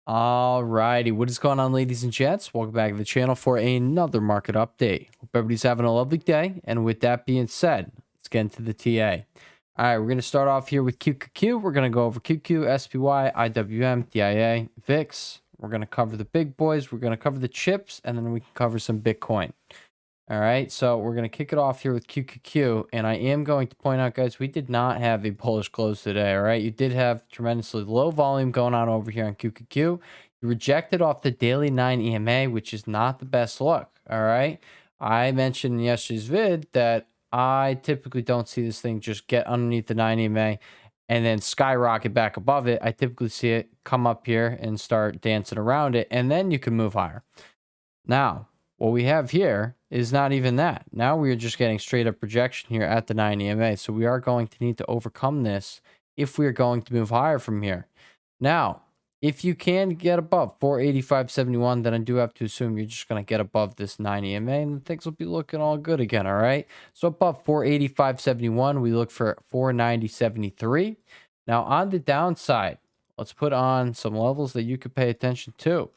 All righty, what is going on, ladies and gents? Welcome back to the channel for another market update. Hope everybody's having a lovely day. And with that being said, let's get into the TA. All right, we're going to start off here with QQQ. We're going to go over QQ, SPY, IWM, DIA, VIX. We're going to cover the big boys. We're going to cover the chips, and then we can cover some Bitcoin. All right, so we're going to kick it off here with QQQ, and I am going to point out, guys, we did not have a bullish close today, all right? You did have tremendously low volume going on over here on QQQ. You rejected off the daily 9 EMA, which is not the best look, all right? I mentioned in yesterday's vid that I typically don't see this thing just get underneath the 9 EMA and then skyrocket back above it. I typically see it come up here and start dancing around it, and then you can move higher. Now, what we have here is not even that. Now we are just getting straight up projection here at the 9 EMA. So we are going to need to overcome this if we are going to move higher from here. Now, if you can get above 485.71, then I do have to assume you're just going to get above this 9 EMA and things will be looking all good again, all right? So above 485.71, we look for 490.73. Now, on the downside, let's put on some levels that you could pay attention to.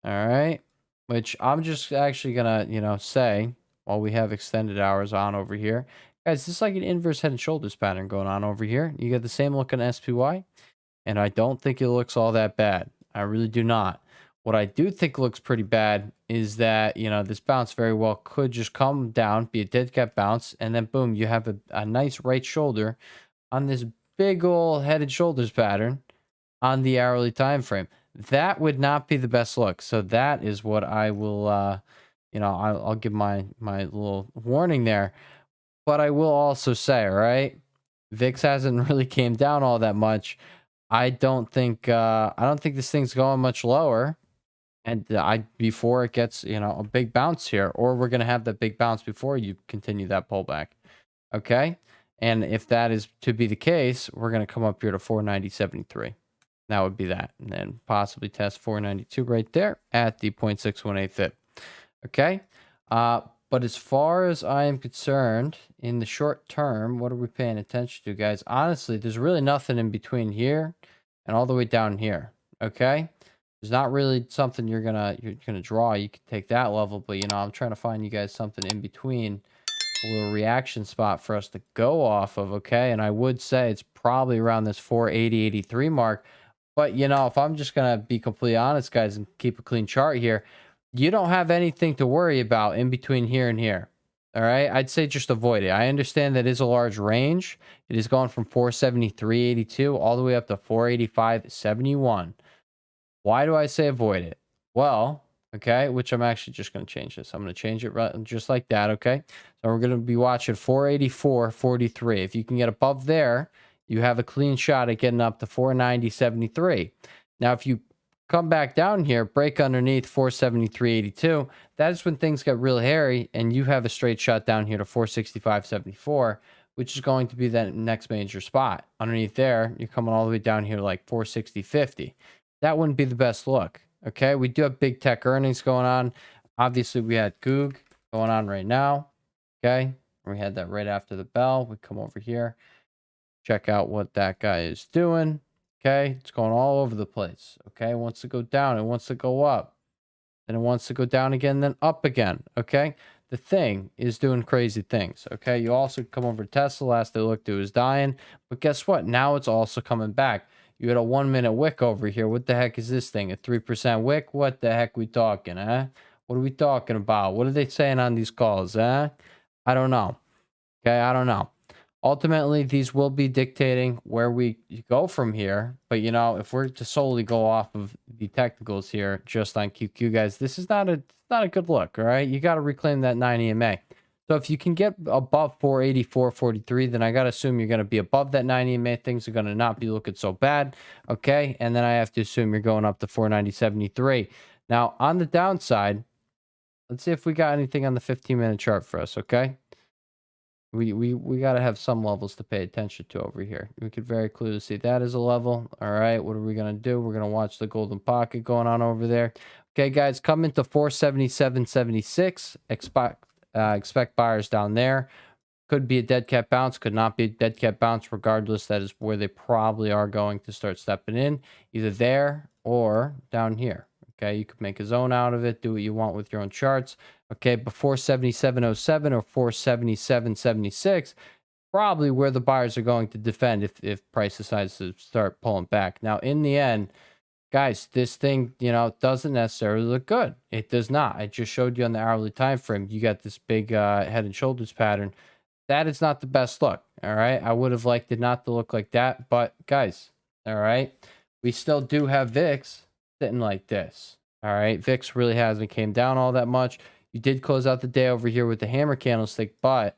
All right. Which I'm just actually gonna, say while we have extended hours on over here. Guys, this is like an inverse head and shoulders pattern going on over here. You get the same look on SPY, and I don't think it looks all that bad. I really do not. What I do think looks pretty bad is that, this bounce very well could just come down, be a dead cat bounce, and then boom, you have a nice right shoulder on this big old head and shoulders pattern on the hourly time frame. That would not be the best look. So that is what I will, I'll give my little warning there. But I will also say, all right, VIX hasn't really came down all that much. I don't think this thing's going much lower. And before it gets, a big bounce here, or we're gonna have that big bounce before you continue that pullback. Okay. And if that is to be the case, we're gonna come up here to 490.73. That would be that. And then possibly test 492 right there at the 0.618 FIB. Okay. But as far as I am concerned, in the short term, what are we paying attention to, guys? Honestly, there's really nothing in between here and all the way down here. Okay. There's not really something you're gonna draw. You could take that level, but I'm trying to find you guys something in between, a little reaction spot for us to go off of. Okay. And I would say it's probably around this 480.83 mark. But, if I'm just going to be completely honest, guys, and keep a clean chart here, you don't have anything to worry about in between here and here. All right. I'd say just avoid it. I understand that is a large range. It is going from 473.82 all the way up to 485.71. Why do I say avoid it? Well, okay, which I'm actually just going to change this. I'm going to change it just like that. Okay. So we're going to be watching 484.43. If you can get above there, you have a clean shot at getting up to 490.73. Now, if you come back down here, break underneath 473.82, that is when things get real hairy, and you have a straight shot down here to 465.74, which is going to be that next major spot. Underneath there, you're coming all the way down here to like 460.50. That wouldn't be the best look. Okay, we do have big tech earnings going on. Obviously, we had Goog going on right now. Okay, we had that right after the bell. We come over here. Check out what that guy is doing. Okay, it's going all over the place. Okay, it wants to go down, it wants to go up, then it wants to go down again, then up again. Okay, the thing is doing crazy things. Okay, you also come over to Tesla. Last I looked, it was dying, but guess what? Now it's also coming back. You had a 1 minute wick over here. What the heck is this thing? A 3% wick? What the heck we talking, huh? What are we talking about? What are they saying on these calls, huh? I don't know. Okay, I don't know. Ultimately, these will be dictating where we go from here. But, if we're to solely go off of the technicals here, just on QQ, guys, this is not a good look, all right? You got to reclaim that 9 EMA. So if you can get above 484.43, then I got to assume you're going to be above that 9 EMA. Things are going to not be looking so bad, okay? And then I have to assume you're going up to 490.73. Now, on the downside, let's see if we got anything on the 15-minute chart for us, okay? We got to have some levels to pay attention to over here. We could very clearly see that as a level. All right, what are we going to do? We're going to watch the golden pocket going on over there. Okay, guys, come into 477.76. Expect buyers down there. Could be a dead cat bounce, could not be a dead cat bounce. Regardless, that is where they probably are going to start stepping in, either there or down here. Okay, you could make a zone out of it, do what you want with your own charts. Okay, before 77.07 or 477.76, probably where the buyers are going to defend if price decides to start pulling back. Now, in the end, guys, this thing, doesn't necessarily look good. It does not. I just showed you on the hourly time frame. You got this big head and shoulders pattern. That is not the best look. All right. I would have liked it not to look like that. But guys, all right, we still do have VIX sitting like this. All right. VIX really hasn't came down all that much. You did close out the day over here with the hammer candlestick, but at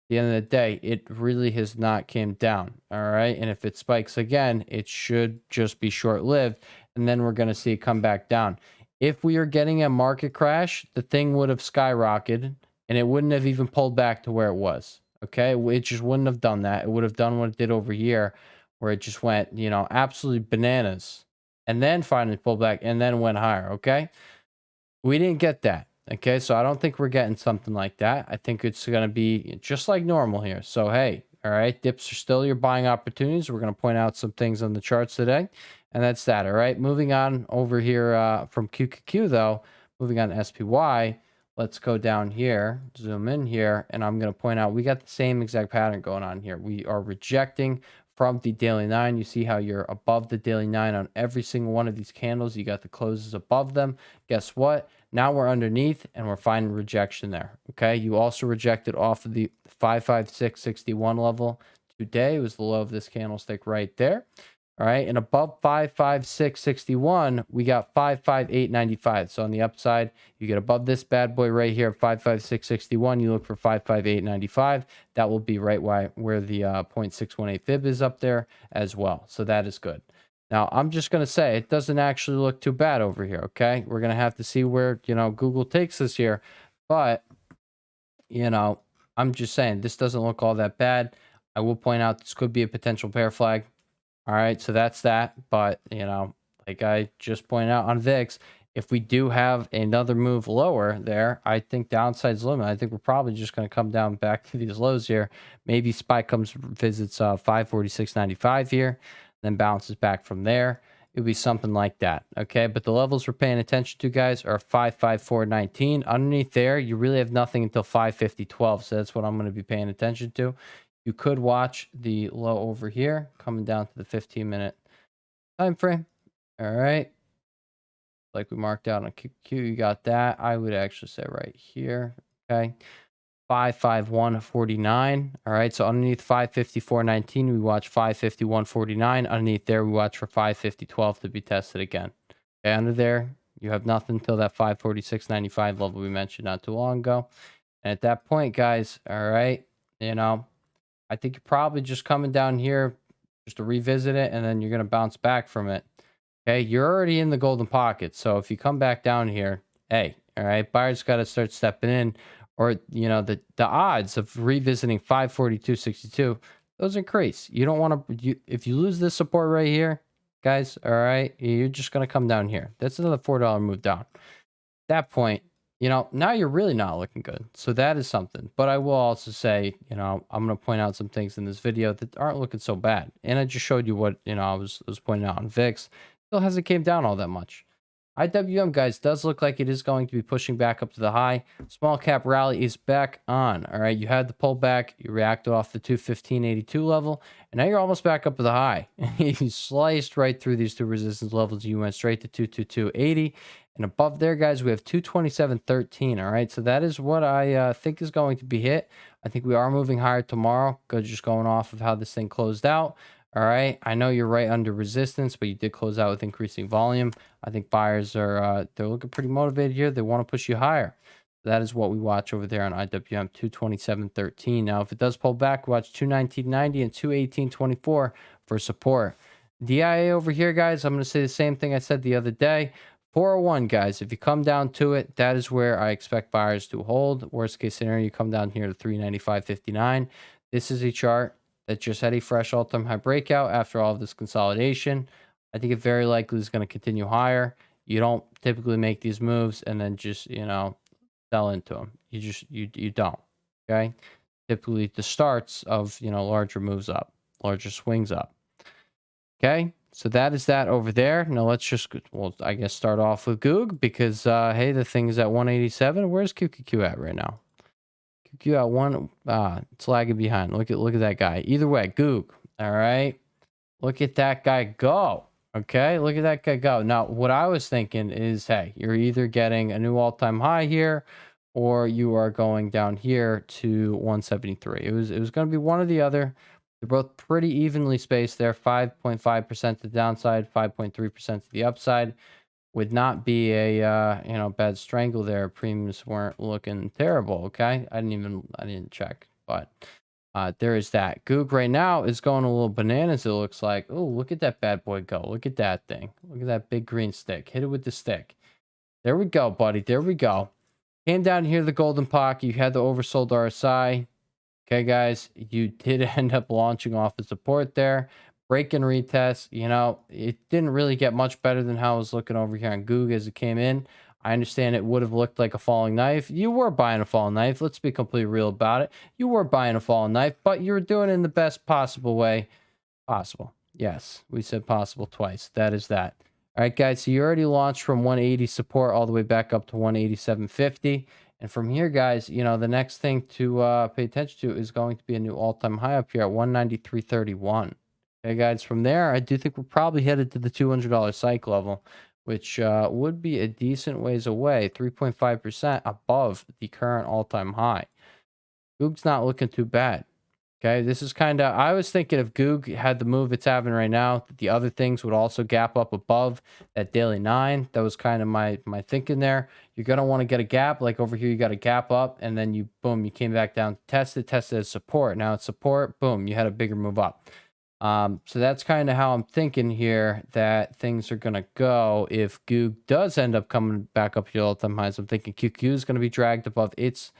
the end of the day, it really has not came down. All right. And if it spikes again, it should just be short lived. And then we're going to see it come back down. If we are getting a market crash, the thing would have skyrocketed and it wouldn't have even pulled back to where it was. Okay, it just wouldn't have done that. It would have done what it did over here, where it just went, absolutely bananas, and then finally pulled back and then went higher. Okay, we didn't get that. Okay, so I don't think we're getting something like that. I think it's going to be just like normal here. So hey, all right, dips are still your buying opportunities. We're going to point out some things on the charts today, and that's that. All right, moving on over here from QQQ though, moving on to SPY. Let's go down here, zoom in here, and I'm going to point out we got the same exact pattern going on here. We are rejecting from the daily 9. You see how you're above the daily 9 on every single one of these candles. You got the closes above them. Guess what? Now we're underneath and we're finding rejection there. Okay. You also rejected off of the 55661 level today. It was the low of this candlestick right there. All right. And above 55661, we got 55895. So on the upside, you get above this bad boy right here, 55661. You look for 55895. That will be right where the 0.618 fib is up there as well. So that is good. Now, I'm just going to say it doesn't actually look too bad over here. Okay. We're going to have to see where, Google takes us here. But, I'm just saying this doesn't look all that bad. I will point out this could be a potential bear flag. All right, so that's that. But, like I just pointed out on VIX, if we do have another move lower there, I think downside's limit. I think we're probably just going to come down back to these lows here. Maybe SPY visits 546.95 here, then bounces back from there. It would be something like that. Okay, but the levels we're paying attention to, guys, are 554.19. Underneath there, you really have nothing until 550.12. So that's what I'm going to be paying attention to. You could watch the low over here coming down to the 15-minute time frame. All right. Like we marked out on QQ, you got that. I would actually say right here. Okay. 551.49. All right. So underneath 554.19, we watch 551.49. Underneath there, we watch for 550.12 to be tested again. Okay. Under there, you have nothing until that 546.95 level we mentioned not too long ago. And at that point, guys, all right, I think you're probably just coming down here just to revisit it, and then you're going to bounce back from it. Okay, you're already in the golden pocket. So if you come back down here, hey, all right, buyers got to start stepping in, or the odds of revisiting 542.62, those increase. You don't want to. If you lose this support right here, guys, all right, you're just going to come down here. That's another $4 move down. At that point, now you're really not looking good. So that is something. But I will also say, I'm going to point out some things in this video that aren't looking so bad. And I just showed you what, I was pointing out on VIX. Still hasn't came down all that much. IWM, guys, does look like it is going to be pushing back up to the high. Small cap rally is back on. All right, you had the pullback. You reacted off the 215.82 level. And now you're almost back up to the high. You sliced right through these two resistance levels. You went straight to 222.80. And above there, guys, we have 227.13. All right, so that is what I think is going to be hit. I think we are moving higher tomorrow. Just going off of how this thing closed out. All right, I know you're right under resistance, but you did close out with increasing volume. I think buyers are they're looking pretty motivated here. They want to push you higher. That is what we watch over there on IWM, 227.13. Now, if it does pull back, watch 219.90 and 218.24 for support. DIA over here, guys, I'm going to say the same thing I said the other day. 401, guys, if you come down to it, that is where I expect buyers to hold. Worst case scenario, you come down here to 395.59. This is a chart that just had a fresh all-time high breakout after all of this consolidation. I think it very likely is going to continue higher. You don't typically make these moves and then just, sell into them. You don't. Okay. typically the starts of, larger moves up, larger swings up. Okay, so that is that over there. Now let's just, well, I guess start off with Goog because, hey, the thing is at 187. Where's QQQ at right now? QQ at it's lagging behind. Look at that guy. Either way, Goog. All right, look at that guy go. Okay, look at that guy go. Now, what I was thinking is, hey, you're either getting a new all-time high here, or you are going down here to 173. It was going to be one or the other. They're both pretty evenly spaced there. 5.5% to the downside, 5.3% to the upside. Would not be a bad strangle there. Premiums weren't looking terrible. Okay, I didn't check, but there is that. Goog right now is going a little bananas. It looks like. Oh, look at that bad boy go. Look at that thing. Look at that big green stick. Hit it with the stick. There we go, buddy. There we go. Came down here the golden pocket. You had the oversold RSI. Okay, guys, you did end up launching off the support there. Break and retest. It didn't really get much better than how I was looking over here on Goog as it came in. I understand it would have looked like a falling knife. You were buying a falling knife. Let's be completely real about it. You were buying a falling knife, but you were doing it in the best possible way possible. Yes, we said possible twice. That is that. All right, guys, so you already launched from 180 support all the way back up to 187.50. And from here, guys, the next thing to pay attention to is going to be a new all-time high up here at 193.31. Okay, guys, from there, I do think we're probably headed to the $200 psych level, which would be a decent ways away, 3.5% above the current all-time high. Goog's not looking too bad. Okay, this is kind of, I was thinking if Goog had the move it's having right now, that the other things would also gap up above that daily 9. That was kind of my thinking there. You're going to want to get a gap, like over here, you got a gap up, and then you came back down, tested as support. Now it's support, boom, you had a bigger move up. So that's kind of how I'm thinking here that things are going to go. If Goog does end up coming back up to the all-time highs, I'm thinking QQ is going to be dragged above its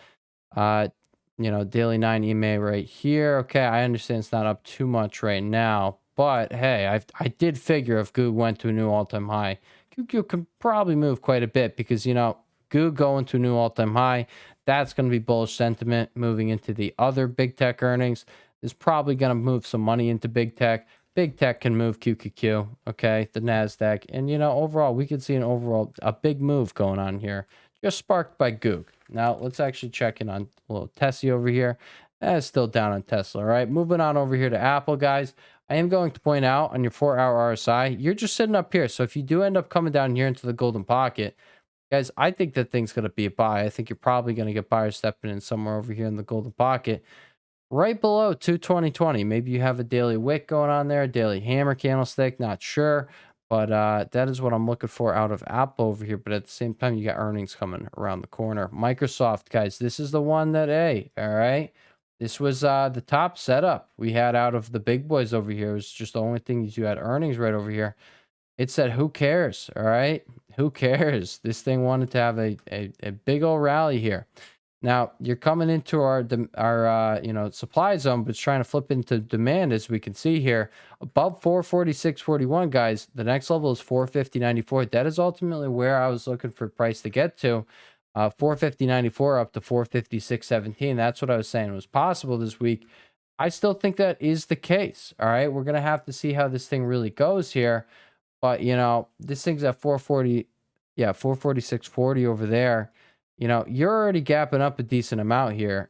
daily 9 EMA right here. Okay, I understand it's not up too much right now, but hey, I did figure if Goog went to a new all-time high, QQ can probably move quite a bit because, Goog going to a new all-time high, that's going to be bullish sentiment moving into the other big tech earnings. Is probably going to move some money into big tech. Big tech can move QQQ, okay, the NASDAQ. And, overall, we could see a big move going on here, just sparked by Goog. Now, let's actually check in on a little Tesla over here. That's still down on Tesla, all right? Moving on over here to Apple, guys. I am going to point out on your 4-hour RSI, you're just sitting up here. So if you do end up coming down here into the golden pocket, guys, I think that thing's going to be a buy. I think you're probably going to get buyers stepping in somewhere over here in the golden pocket. Right below 220.20. Maybe you have a daily wick going on there, a daily hammer candlestick, not sure. But that is what I'm looking for out of Apple over here. But at the same time, you got earnings coming around the corner. Microsoft, guys, this is the one that, hey, all right, this was the top setup we had out of the big boys over here. It was just the only thing you had earnings right over here. It said, who cares, all right? Who cares? This thing wanted to have a big old rally here. Now, you're coming into our supply zone, but it's trying to flip into demand, as we can see here. Above 446.41, guys, the next level is 450.94. That is ultimately where I was looking for price to get to. 450.94 up to 456.17. That's what I was saying was possible this week. I still think that is the case, all right? We're going to have to see how this thing really goes here. But, this thing's at 440, 446.40 over there. You're already gapping up a decent amount here.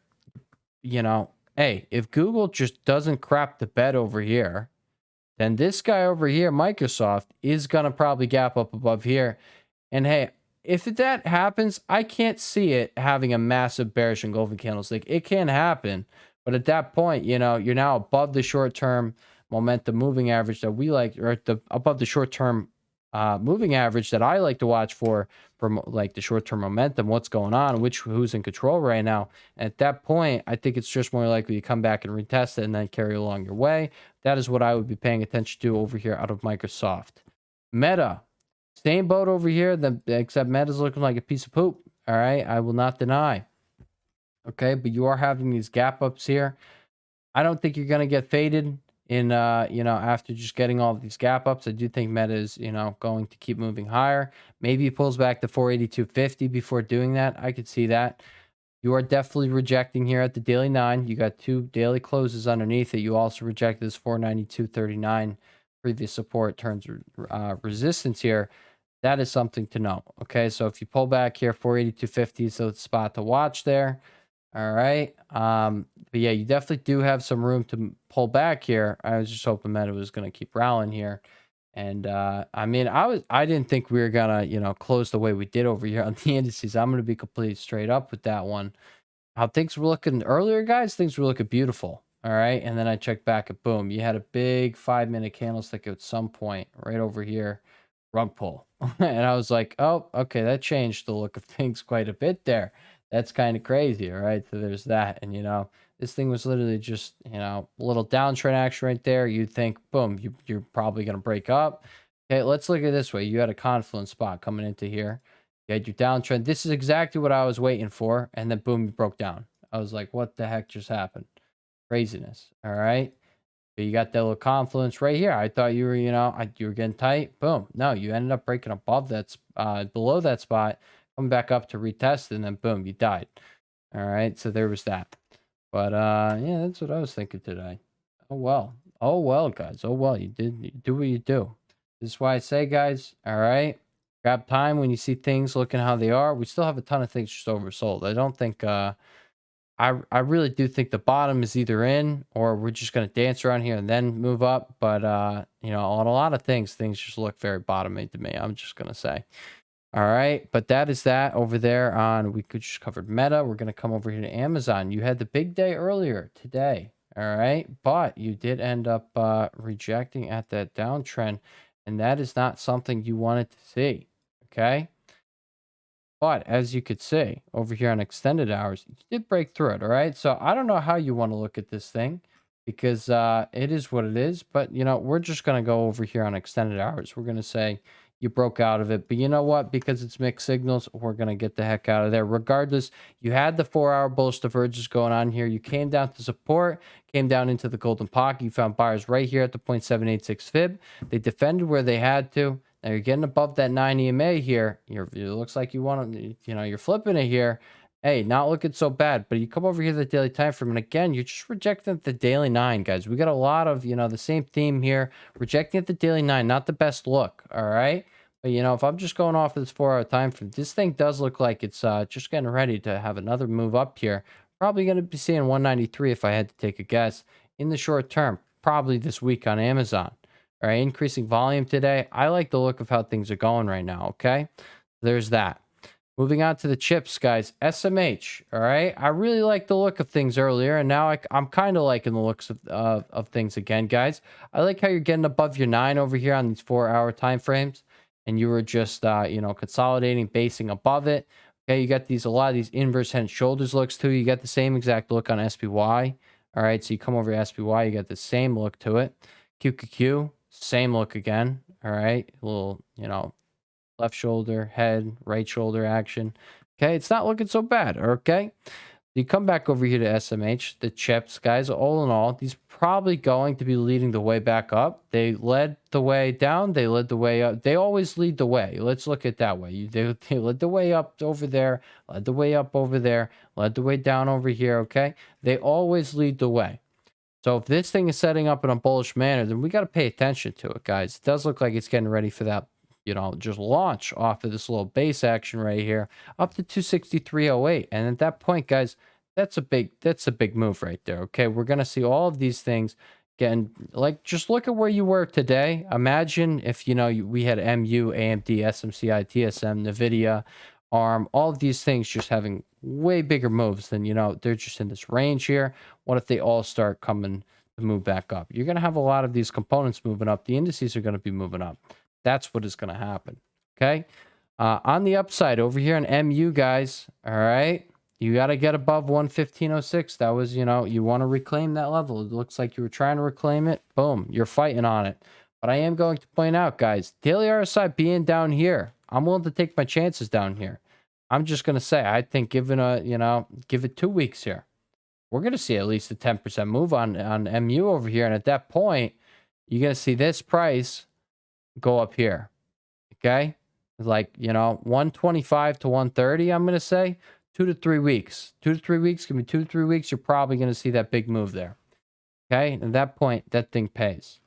Hey, if Google just doesn't crap the bed over here, then this guy over here, Microsoft, is going to probably gap up above here. And hey, if that happens, I can't see it having a massive bearish engulfing candlestick. It can happen. But at that point, you're now above the short-term momentum moving average that we like, or above the short-term moving average that I like to watch for like the short-term momentum, what's going on, who's in control right now. And at that point, I think it's just more likely to come back and retest it and then carry along your way. That is what I would be paying attention to over here out of Microsoft. Meta, same boat over here, except Meta's looking like a piece of poop. All right, I will not deny. Okay, but you are having these gap ups here. I don't think you're going to get faded in after just getting all of these gap ups. I do think Meta is going to keep moving higher. Maybe he pulls back to 482.50 before doing that. I could see that. You are definitely rejecting here at the daily 9. You got 2 daily closes underneath it. You also rejected this 492.39 previous support turns resistance here. That is something to know. Okay, so if you pull back here, 482.50, so it's a spot to watch there. All right. But yeah, you definitely do have some room to pull back here. I was just hoping that it was going to keep rallying here. And I mean, I didn't think we were gonna, close the way we did over here on the indices. I'm gonna be completely straight up with that one. How things were looking earlier, guys, things were looking beautiful. All right. And then I checked back at boom. You had a big 5-minute candlestick at some point right over here, rug pull. And I was like, oh, okay, that changed the look of things quite a bit there. That's kind of crazy. All right. So there's that. And this thing was literally just, a little downtrend action right there. You'd think, boom, you're probably gonna break up. Okay, let's look at it this way. You had a confluence spot coming into here. You had your downtrend. This is exactly what I was waiting for. And then boom, you broke down. I was like, what the heck just happened? Craziness. All right. But you got that little confluence right here. I thought you were, you were getting tight. Boom. No, you ended up breaking above that, below that spot, coming back up to retest, and then boom, you died. All right. So there was that. But yeah, that's what I was thinking today. Oh well. Oh well, guys. Oh well. You do what you do. This is why I say, guys, all right. Grab time when you see things looking how they are. We still have a ton of things just oversold. I don't think I really do think the bottom is either in or we're just gonna dance around here and then move up. But on a lot of things just look very bottoming to me. I'm just gonna say. All right, but that is that over there on, we could just covered Meta. We're gonna come over here to Amazon. You had the big day earlier today. All right, but you did end up rejecting at that downtrend, and that is not something you wanted to see. Okay. But as you could see over here on extended hours, you did break through it. All right. So I don't know how you want to look at this thing because it is what it is. But, we're just going to go over here on extended hours. We're going to say you broke out of it. But you know what? Because it's mixed signals, we're going to get the heck out of there. Regardless, you had the 4-hour bullish divergence going on here. You came down to support, came down into the golden pocket. You found buyers right here at the 0.786 fib. They defended where they had to. Now you're getting above that 9 EMA here. It looks like you want to, you're flipping it here. Hey, not looking so bad. But you come over here to the daily time frame, and again, you're just rejecting at the daily 9, guys. We got a lot of, the same theme here. Rejecting at the daily 9, not the best look. All right. But if I'm just going off of this 4-hour time frame, this thing does look like it's just getting ready to have another move up here. Probably going to be seeing 193 if I had to take a guess in the short term. Probably this week on Amazon. All right, increasing volume today. I like the look of how things are going right now, okay? There's that. Moving on to the chips, guys. SMH, all right? I really like the look of things earlier, and now I'm kind of liking the looks of things again, guys. I like how you're getting above your 9 over here on these 4-hour time frames, and you were just, consolidating, basing above it. Okay, you got a lot of these inverse head and shoulders looks, too. You got the same exact look on SPY. All right, so you come over to SPY, you got the same look to it. QQQ. Same look again. All right. A little, left shoulder, head, right shoulder action. Okay. It's not looking so bad. Okay. You come back over here to SMH, the chips, guys. All in all, these probably going to be leading the way back up. They led the way down. They led the way up. They always lead the way. Let's look at it that way. They led the way up over there, led the way up over there, led the way down over here. Okay. They always lead the way. So if this thing is setting up in a bullish manner, then we got to pay attention to it, guys. It does look like it's getting ready for that, just launch off of this little base action right here up to 263.08. And at that point, guys, that's a big move right there. Okay, we're going to see all of these things getting, like, just look at where you were today. Imagine if, we had MU, AMD, SMCI, TSM, NVIDIA, ARM, all of these things just having way bigger moves than, they're just in this range here. What if they all start coming to move back up? You're going to have a lot of these components moving up. The indices are going to be moving up. That's what is going to happen. Okay. On the upside over here in MU, guys. All right. You got to get above 115.06. That was, you want to reclaim that level. It looks like you were trying to reclaim it. Boom. You're fighting on it. But I am going to point out, guys, daily RSI being down here, I'm willing to take my chances down here. I'm just going to say, I think give it 2 weeks here. We're going to see at least a 10% move on MU over here. And at that point, you're going to see this price go up here. Okay. Like, 125 to 130, I'm going to say. 2 to 3 weeks. 2 to 3 weeks. Give me 2 to 3 weeks. You're probably going to see that big move there. Okay. And at that point, that thing pays.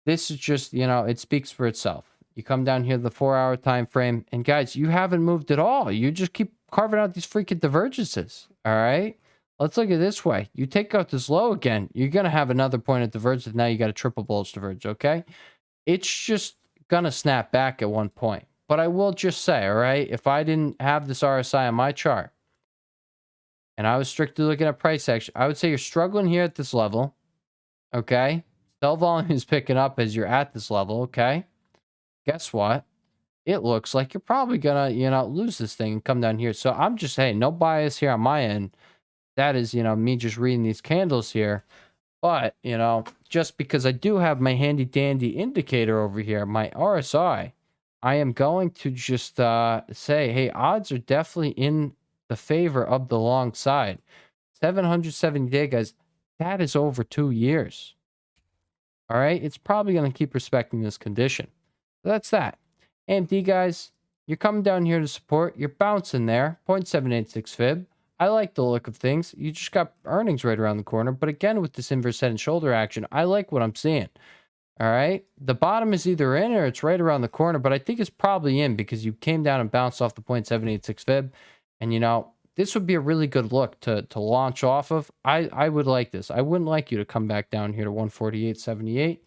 This is just, it speaks for itself. You come down here, the 4-hour time frame, and guys, you haven't moved at all. You just keep carving out these freaking divergences. All right. Let's look at it this way. You take out this low again, you're going to have another point of divergence. Now you got a triple bullish diverge. Okay. It's just going to snap back at one point. But I will just say, all right, if I didn't have this RSI on my chart and I was strictly looking at price action, I would say you're struggling here at this level. Okay. Sell volume is picking up as you're at this level. Okay. Guess what? It looks like you're probably going to, lose this thing and come down here. So I'm just saying, no bias here on my end. That is, me just reading these candles here. But, just because I do have my handy dandy indicator over here, my RSI, I am going to just say, hey, odds are definitely in the favor of the long side. 770-day, guys, that is over 2 years. All right, it's probably going to keep respecting this condition. So that's that. AMD, guys, you're coming down here to support. You're bouncing there, 0.786 fib. I like the look of things. You just got earnings right around the corner. But again, with this inverse head and shoulder action, I like what I'm seeing. All right. The bottom is either in or it's right around the corner, but I think it's probably in because you came down and bounced off the 0.786 fib. And, this would be a really good look to launch off of. I would like this. I wouldn't like you to come back down here to 148.78.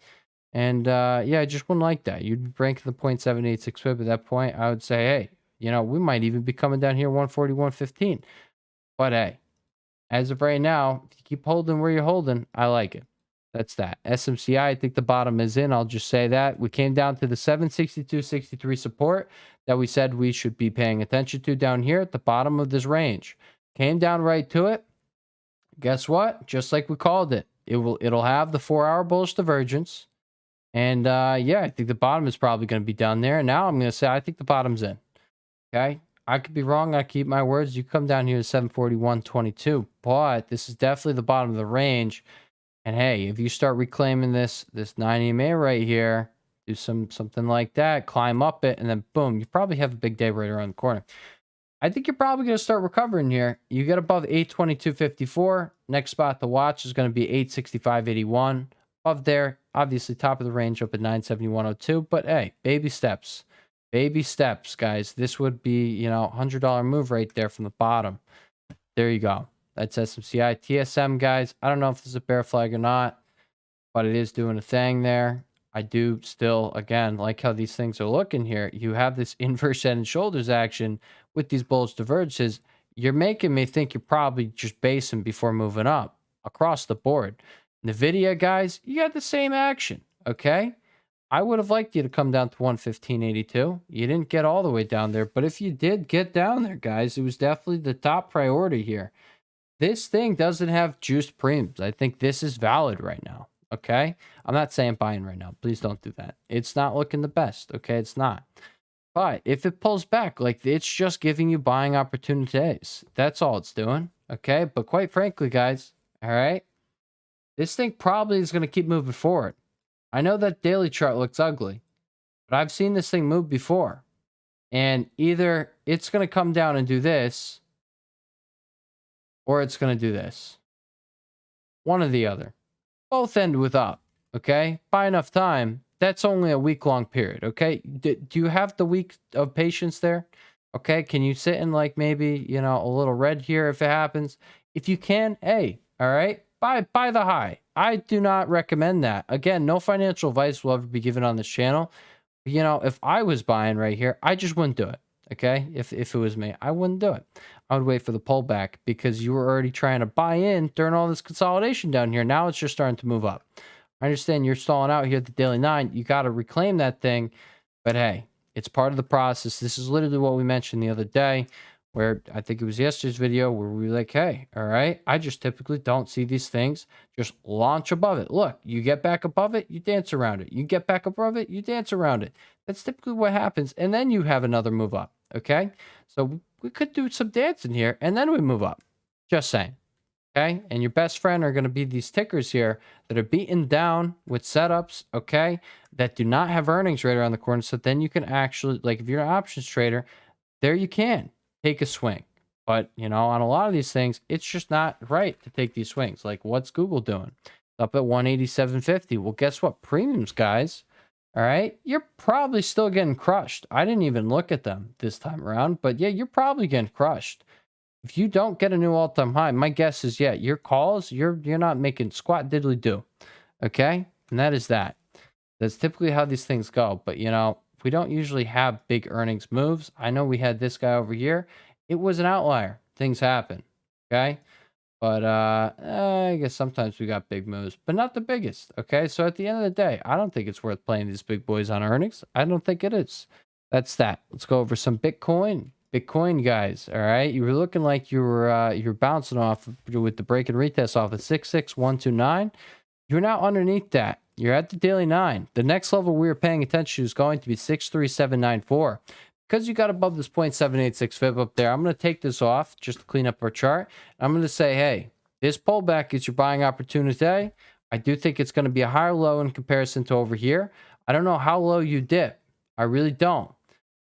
And, I just wouldn't like that. You'd be breaking the 0.786 fib at that point. I would say, hey, we might even be coming down here 141.15. But hey, as of right now, if you keep holding where you're holding, I like it. That's that. SMCI, I think the bottom is in. I'll just say that. We came down to the 762.63 support that we said we should be paying attention to down here at the bottom of this range. Came down right to it. Guess what? Just like we called it. It'll have the 4-hour bullish divergence. And I think the bottom is probably going to be down there. And now I'm going to say I think the bottom's in. Okay? I could be wrong. I keep my words. You come down here to 741.22, but this is definitely the bottom of the range. And hey, if you start reclaiming this 9 EMA right here, do something like that, climb up it, and then boom, you probably have a big day right around the corner. I think you're probably going to start recovering here. You get above 822.54. Next spot to watch is going to be 865.81. Above there, obviously top of the range up at 971.02. But hey, baby steps. Baby steps, guys. This would be, $100 move right there from the bottom. There you go. That's SMCI. TSM, guys, I don't know if this is a bear flag or not, but it is doing a thing there. I do still, again, like how these things are looking here. You have this inverse head and shoulders action with these bullish divergences. You're making me think you're probably just basing before moving up across the board. NVIDIA, guys, you got the same action, okay? I would have liked you to come down to 115.82. You didn't get all the way down there, but if you did get down there, guys, it was definitely the top priority here. This thing doesn't have juiced premiums. I think this is valid right now, okay? I'm not saying buying right now. Please don't do that. It's not looking the best, okay? It's not. But if it pulls back, like it's just giving you buying opportunities. That's all it's doing, okay? But quite frankly, guys, all right, this thing probably is going to keep moving forward. I know that daily chart looks ugly, but I've seen this thing move before. And either it's going to come down and do this, or it's going to do this. One or the other. Both end with up, okay? Buy enough time. That's only a week-long period, okay? Do you have the week of patience there? Okay, can you sit in like maybe, a little red here if it happens? If you can, hey, all right? Buy the high. I do not recommend that. Again, no financial advice will ever be given on this channel. If I was buying right here, I just wouldn't do it. Okay? If it was me, I wouldn't do it. I would wait for the pullback because you were already trying to buy in during all this consolidation down here. Now it's just starting to move up. I understand you're stalling out here at the daily 9. You got to reclaim that thing. But hey, it's part of the process. This is literally what we mentioned the other day, where I think it was yesterday's video where we were like, hey, all right, I just typically don't see these things just launch above it. Look, you get back above it, you dance around it. You get back above it, you dance around it. That's typically what happens. And then you have another move up, okay? So we could do some dancing here, and then we move up. Just saying, okay? And your best friend are going to be these tickers here that are beaten down with setups, okay, that do not have earnings right around the corner. So then you can actually, like if you're an options trader, there you can take a swing. But, on a lot of these things, it's just not right to take these swings. Like, what's Google doing? It's up at 187.50. Well, guess what? Premiums, guys. All right. You're probably still getting crushed. I didn't even look at them this time around, but yeah, you're probably getting crushed. If you don't get a new all-time high, my guess is, yeah, your calls, you're not making squat diddly do. Okay? And that is that. That's typically how these things go. But, we don't usually have big earnings moves. I know we had this guy over here. It was an outlier. Things happen. Okay? But I guess sometimes we got big moves, but not the biggest. Okay? So at the end of the day, I don't think it's worth playing these big boys on earnings. I don't think it is. That's that. Let's go over some Bitcoin. Bitcoin, guys. All right. You were looking like you're bouncing off with the break and retest off of 66129. You're now underneath that. You're at the daily 9. The next level we were paying attention to is going to be 63794. Because you got above this 0.786 fib up there, I'm going to take this off just to clean up our chart. I'm going to say, hey, this pullback is your buying opportunity today. I do think it's going to be a higher low in comparison to over here. I don't know how low you dip. I really don't.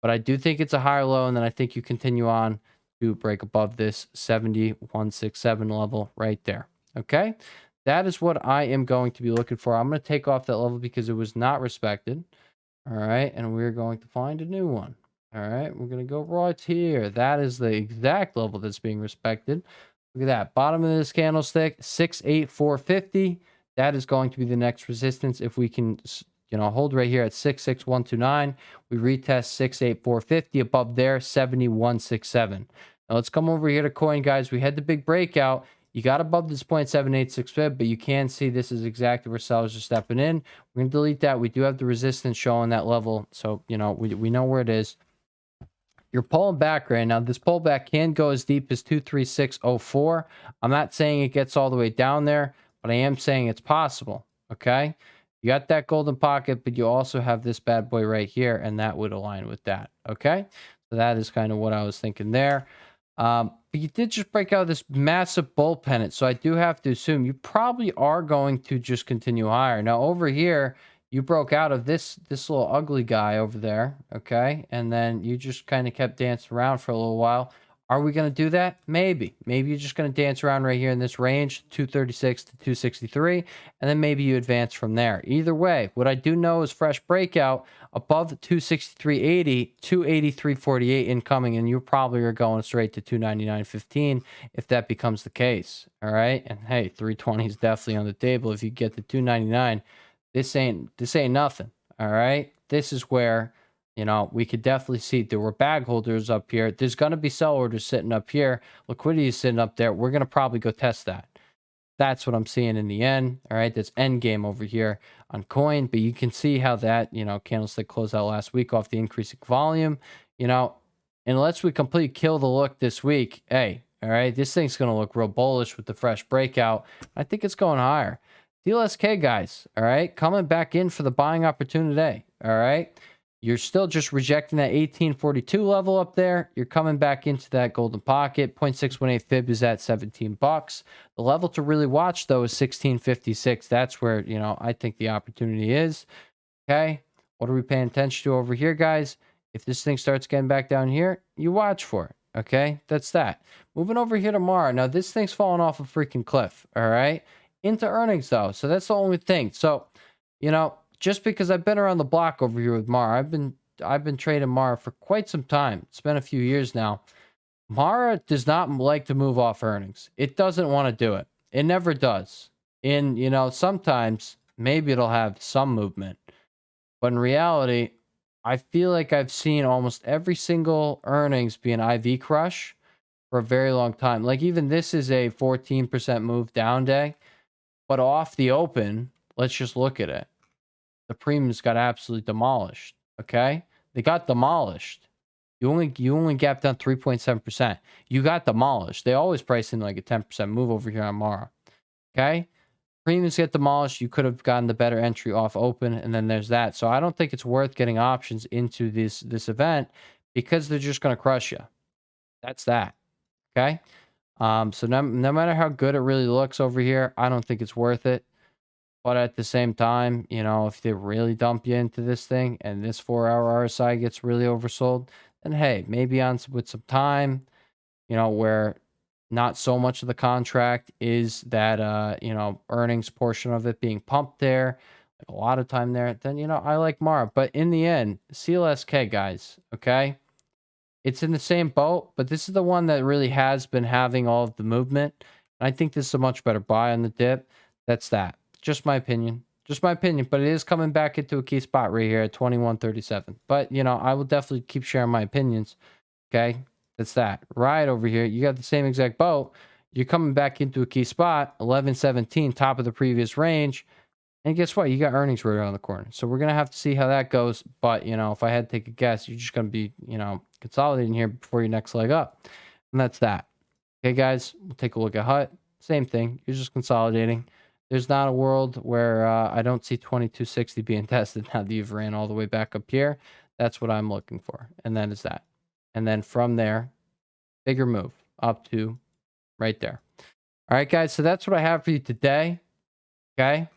But I do think it's a higher low, and then I think you continue on to break above this 7167 level right there. Okay? That is what I am going to be looking for. I'm going to take off that level because it was not respected. All right? And we're going to find a new one. All right? We're going to go right here. That is the exact level that's being respected. Look at that. Bottom of this candlestick, 68450. That is going to be the next resistance. If we can hold right here at 66129. We retest 68450 above there, 7167. Now let's come over here to coin, guys. We had the big breakout. You got above this 0.786 fib, but you can see this is exactly where sellers are stepping in. We're going to delete that. We do have the resistance showing that level. So, we know where it is. You're pulling back right now. This pullback can go as deep as 23604. I'm not saying it gets all the way down there, but I am saying it's possible. Okay? You got that golden pocket, but you also have this bad boy right here, and that would align with that. Okay? So that is kind of what I was thinking there. But you did just break out this massive bull pennant, so I do have to assume you probably are going to just continue higher. Now, over here, you broke out of this little ugly guy over there, okay? And then you just kind of kept dancing around for a little while. Are we going to do that? Maybe. Maybe you're just going to dance around right here in this range, 236 to 263, and then maybe you advance from there. Either way, what I do know is fresh breakout above 263.80, 283.48 incoming, and you probably are going straight to 299.15 if that becomes the case, all right? And hey, 320 is definitely on the table. If you get to 299, this ain't nothing, all right? This is where we could definitely see there were bag holders up here. There's going to be sell orders sitting up here. Liquidity is sitting up there. We're going to probably go test that. That's what I'm seeing in the end. All right. That's end game over here on coin. But you can see how that, candlestick closed out last week off the increasing volume. Unless we completely kill the look this week, hey, all right, this thing's going to look real bullish with the fresh breakout. I think it's going higher. DLSK, guys, all right, coming back in for the buying opportunity today. All right. You're still just rejecting that 1842 level up there. You're coming back into that golden pocket. 0.618 fib is at $17. The level to really watch, though, is 1656. That's where, I think the opportunity is. Okay. What are we paying attention to over here, guys? If this thing starts getting back down here, you watch for it. Okay. That's that. Moving over here tomorrow. Now, this thing's falling off a freaking cliff. All right. Into earnings, though. So that's the only thing. So, just because I've been around the block over here with Mara, I've been trading Mara for quite some time. It's been a few years now. Mara does not like to move off earnings. It doesn't want to do it. It never does. Sometimes maybe it'll have some movement. But in reality, I feel like I've seen almost every single earnings be an IV crush for a very long time. Like even this is a 14% move down day. But off the open, let's just look at it. The premiums got absolutely demolished. Okay, they got demolished. You only gapped down 3.7%. You got demolished. They always price in like a 10% move over here on Mara. Okay, premiums get demolished. You could have gotten the better entry off open, and then there's that. So I don't think it's worth getting options into this event because they're just going to crush you. That's that. Okay. So no matter how good it really looks over here, I don't think it's worth it. But at the same time, if they really dump you into this thing and this 4-hour RSI gets really oversold, then hey, maybe with some time, where not so much of the contract is that, earnings portion of it being pumped there, like a lot of time there, then, I like Mara. But in the end, CLSK, guys, okay? It's in the same boat, but this is the one that really has been having all of the movement. And I think this is a much better buy on the dip. That's that. Just my opinion. Just my opinion. But it is coming back into a key spot right here at 21.37. But, I will definitely keep sharing my opinions. Okay? That's that. Right over here, you got the same exact boat. You're coming back into a key spot, 11.17, top of the previous range. And guess what? You got earnings right around the corner. So we're going to have to see how that goes. But, if I had to take a guess, you're just going to be, consolidating here before your next leg up. And that's that. Okay, guys, we'll take a look at HUT. Same thing. You're just consolidating. There's not a world where I don't see 2260 being tested now that you've ran all the way back up here. That's what I'm looking for. And that is that. And then from there, bigger move up to right there. All right, guys. So that's what I have for you today. Okay.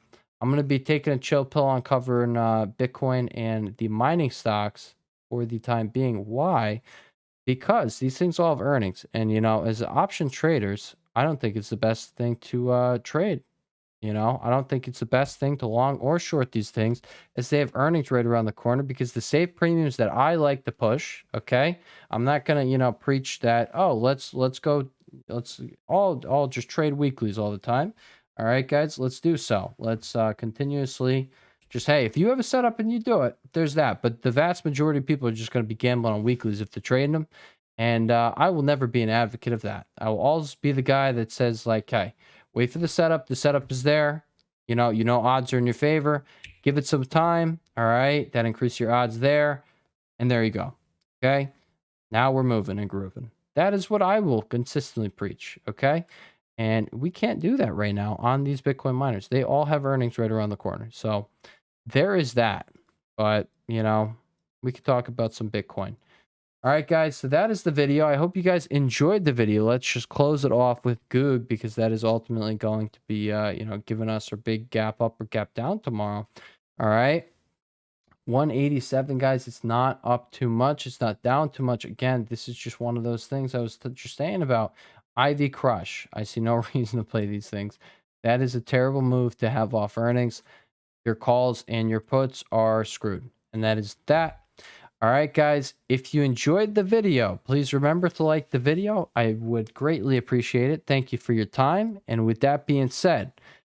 I'm going to be taking a chill pill on covering Bitcoin and the mining stocks for the time being. Why? Because these things all have earnings. And, as option traders, I don't think it's the best thing to trade. I don't think it's the best thing to long or short these things as they have earnings right around the corner, because the safe premiums that I like to push, okay, I'm not going to, preach that, oh, let's all just trade weeklies all the time. All right, guys, let's do so. Let's continuously just, hey, if you have a setup and you do it, there's that. But the vast majority of people are just going to be gambling on weeklies if they're trading them. And I will never be an advocate of that. I will always be the guy that says, like, hey, wait for the setup. The setup is there. Odds are in your favor. Give it some time. All right. That increases your odds there. And there you go. Okay. Now we're moving and grooving. That is what I will consistently preach. Okay. And we can't do that right now on these Bitcoin miners. They all have earnings right around the corner. So there is that. But, we could talk about some Bitcoin. All right, guys. So that is the video. I hope you guys enjoyed the video. Let's just close it off with Goog, because that is ultimately going to be, giving us our big gap up or gap down tomorrow. All right. 187, guys. It's not up too much. It's not down too much. Again, this is just one of those things I was just saying about Ivy Crush. I see no reason to play these things. That is a terrible move to have off earnings. Your calls and your puts are screwed. And that is that. All right, guys, if you enjoyed the video, please remember to like the video. I would greatly appreciate it. Thank you for your time. And with that being said,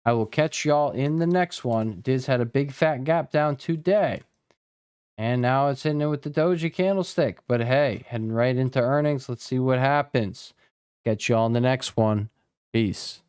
I will catch y'all in the next one. Diz had a big fat gap down today. And now it's in there with the doji candlestick. But hey, heading right into earnings. Let's see what happens. Catch y'all in the next one. Peace.